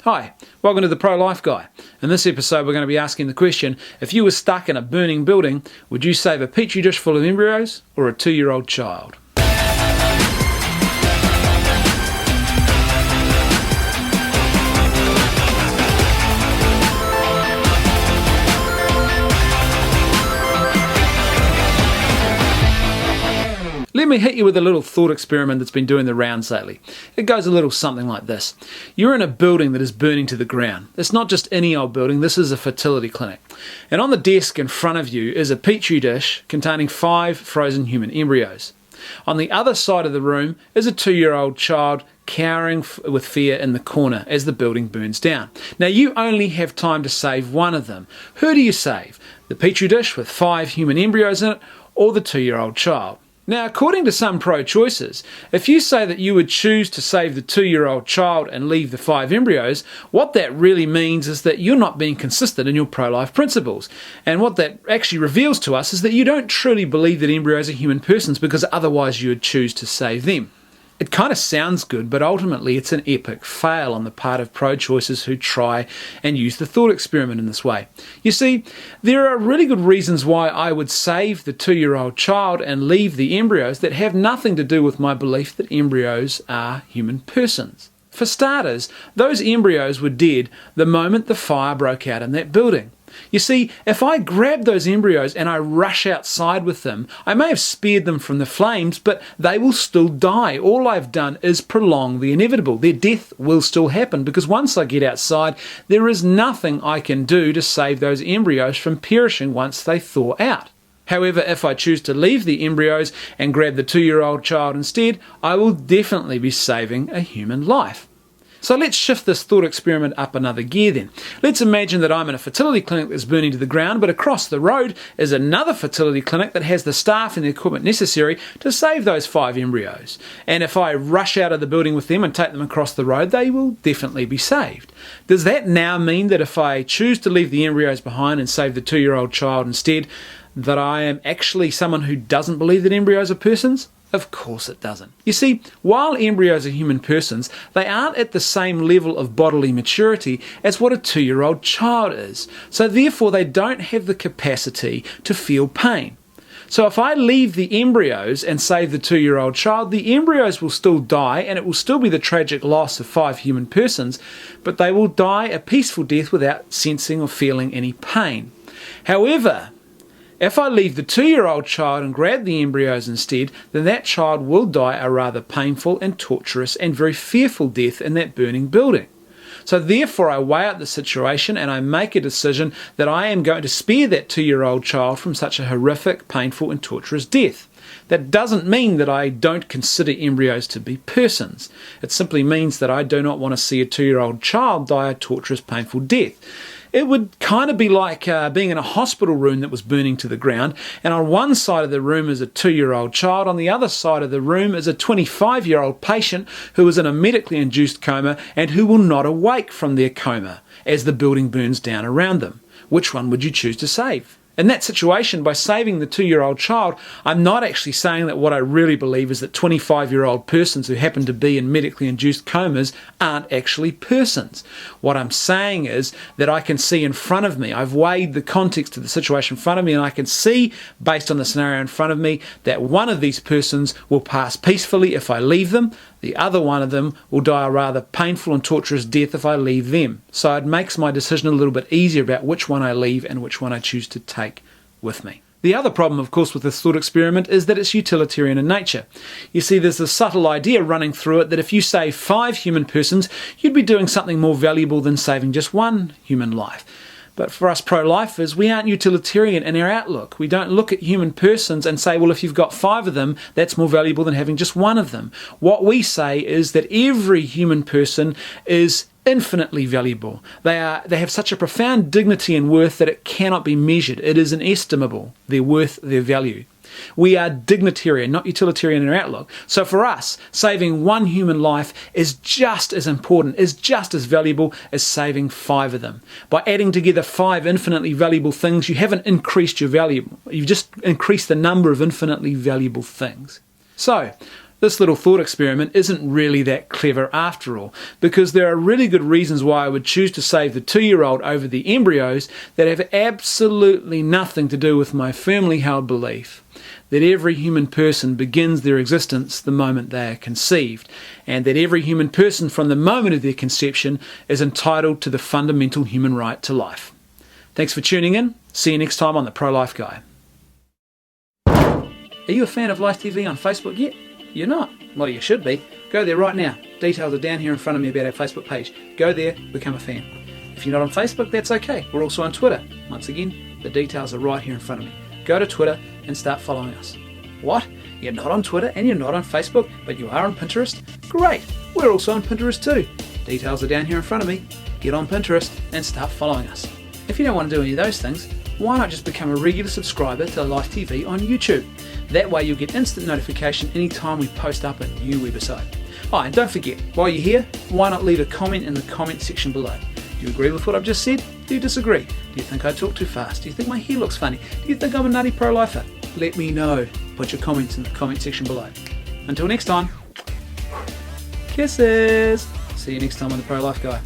Hi, welcome to the Pro-Life Guy. In this episode we're going to be asking the question, if you were stuck in a burning building, would you save a petri dish full of embryos or a 2-year-old child? Let me hit you with a little thought experiment that's been doing the rounds lately. It goes a little something like this. You're in a building that is burning to the ground. It's not just any old building, this is a fertility clinic. And on the desk in front of you is a petri dish containing 5 frozen human embryos. On the other side of the room is a 2-year-old child cowering with fear in the corner as the building burns down. Now you only have time to save one of them. Who do you save? The petri dish with 5 human embryos in it, or the 2-year-old child? Now, according to some pro-choicers, if you say that you would choose to save the 2-year-old child and leave the 5 embryos, what that really means is that you're not being consistent in your pro-life principles. And what that actually reveals to us is that you don't truly believe that embryos are human persons, because otherwise you would choose to save them. It kind of sounds good, but ultimately it's an epic fail on the part of pro-choicers who try and use the thought experiment in this way. You see, there are really good reasons why I would save the 2-year-old child and leave the embryos that have nothing to do with my belief that embryos are human persons. For starters, those embryos were dead the moment the fire broke out in that building. You see, if I grab those embryos and I rush outside with them, I may have spared them from the flames, but they will still die. All I've done is prolong the inevitable. Their death will still happen, because once I get outside, there is nothing I can do to save those embryos from perishing once they thaw out. However, if I choose to leave the embryos and grab the 2-year-old child instead, I will definitely be saving a human life. So let's shift this thought experiment up another gear then. Let's imagine that I'm in a fertility clinic that's burning to the ground, but across the road is another fertility clinic that has the staff and the equipment necessary to save those 5 embryos. And if I rush out of the building with them and take them across the road, they will definitely be saved. Does that now mean that if I choose to leave the embryos behind and save the 2-year-old child instead, that I am actually someone who doesn't believe that embryos are persons? Of course it doesn't. You see, while embryos are human persons, they aren't at the same level of bodily maturity as what a 2-year-old child is. So therefore they don't have the capacity to feel pain. So if I leave the embryos and save the 2-year-old child, the embryos will still die, and it will still be the tragic loss of 5 human persons, but they will die a peaceful death without sensing or feeling any pain. However, if I leave the 2-year-old child and grab the embryos instead, then that child will die a rather painful and torturous and very fearful death in that burning building. So therefore I weigh up the situation and I make a decision that I am going to spare that 2-year-old child from such a horrific, painful and torturous death. That doesn't mean that I don't consider embryos to be persons. It simply means that I do not want to see a 2-year-old child die a torturous, painful death. It would kind of be like being in a hospital room that was burning to the ground, and on one side of the room is a 2-year-old child, on the other side of the room is a 25-year-old patient who is in a medically induced coma and who will not awake from their coma as the building burns down around them. Which one would you choose to save? In that situation, by saving the 2-year-old child, I'm not actually saying that what I really believe is that 25-year-old persons who happen to be in medically induced comas aren't actually persons. What I'm saying is that I can see in front of me, I've weighed the context of the situation in front of me, and I can see, based on the scenario in front of me, that one of these persons will pass peacefully if I leave them. The other one of them will die a rather painful and torturous death if I leave them. So it makes my decision a little bit easier about which one I leave and which one I choose to take with me. The other problem, of course, with this thought experiment is that it's utilitarian in nature. You see, there's a subtle idea running through it that if you save 5 human persons, you'd be doing something more valuable than saving just one human life. But for us pro-lifers, we aren't utilitarian in our outlook. We don't look at human persons and say, well, if you've got 5 of them, that's more valuable than having just one of them. What we say is that every human person is infinitely valuable. They have such a profound dignity and worth that it cannot be measured. It is inestimable, their worth, their value. We are dignitarian, not utilitarian in our outlook. So for us, saving one human life is just as important, is just as valuable as saving 5 of them. By adding together 5 infinitely valuable things, you haven't increased your value. You've just increased the number of infinitely valuable things. So, This little thought experiment isn't really that clever after all, because there are really good reasons why I would choose to save the 2-year-old over the embryos that have absolutely nothing to do with my firmly held belief that every human person begins their existence the moment they are conceived, and that every human person from the moment of their conception is entitled to the fundamental human right to life. Thanks for tuning in. See you next time on The Pro-Life Guy. Are you a fan of Life TV on Facebook yet? You're not? Well, you should be. Go there right now. Details are down here in front of me about our Facebook page. Go there, become a fan. If you're not on Facebook, that's okay. We're also on Twitter. Once again, the details are right here in front of me. Go to Twitter and start following us. What? You're not on Twitter and you're not on Facebook, but you are on Pinterest? Great! We're also on Pinterest too. Details are down here in front of me. Get on Pinterest and start following us. If you don't want to do any of those things, why not just become a regular subscriber to Life TV on YouTube? That way you'll get instant notification anytime we post up a new webisode. Oh, and don't forget, while you're here, why not leave a comment in the comment section below? Do you agree with what I've just said? Do you disagree? Do you think I talk too fast? Do you think my hair looks funny? Do you think I'm a nutty pro-lifer? Let me know. Put your comments in the comment section below. Until next time, kisses! See you next time on The Pro-Life Guy.